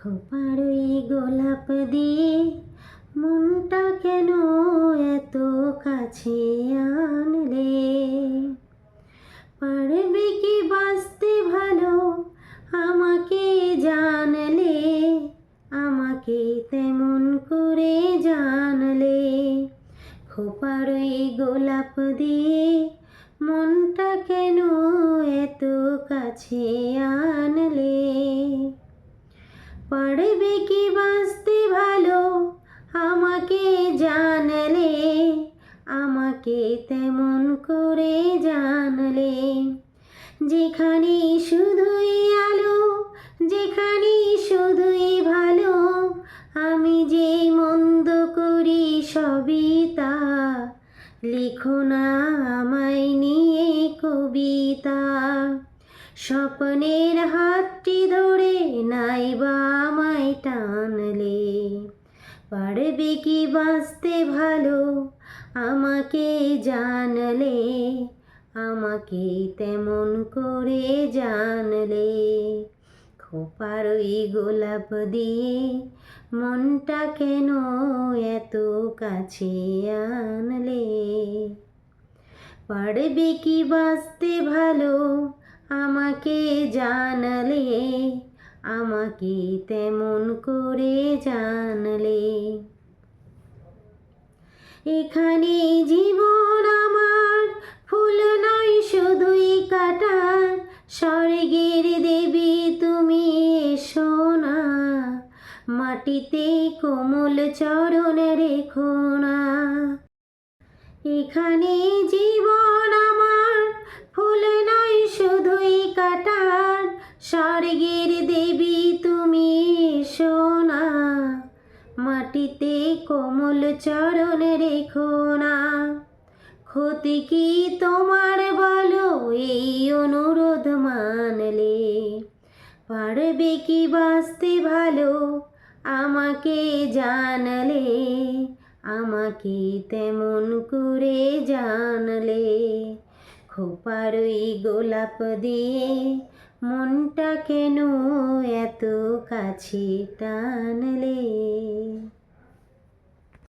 খোপার ওই গোলাপ দিয়ে মনটা কেন এত কাছে আনলে? পারবে কি বাঁচতে ভালো আমাকে জানলে, আমাকে তেমন করে জানলে। খোপার ওই গোলাপ দিয়ে মনটা কেন এত কাছে আনলে? পারবে কি বাঁচতে ভালো আমাকে জানলে, আমাকে তেমন করে জানলে। যেখানে শুধুই আলো, যেখানে শুধুই ভালো, আমি যে মন্দ করি সবই তা। লিখো না আমায় নিয়ে কবিতা, স্বপ্নের হাতটি ধরে নাইবা আমায় টানলে। পারবে কি বাঁচতে ভালো আমাকে জানলে, আমাকে তেমন করে জানলে। খোপার ওই গোলাপ দিয়ে মনটা কেন এত কাছে আনলে? পারবে কি বাঁচতে ভালো আমাকে জানলে, আমাকে তেমন করে জানলে। এখানে জীবন আমার ফুল নয় শুধুই কাটা, স্বর্গের দেবী তুমি এসো না, মাটিতে কোমল চরণ রেখো না। এখানে জীবন আমার ফুল নয় শুধুই কাটার, স্বর্গের দেবী তুমি এসো না, মাটিতে কোমল চরণ রেখো না। ক্ষতি কি তোমার বলো এই অনুরোধ মানলে? পারবে কি বাঁচতে ভালো আমাকে জানলে, আমাকে তেমন করে জানলে। খোপার ওই গোলাপ দিয়ে মনটা কেন এত কাছে টানলে?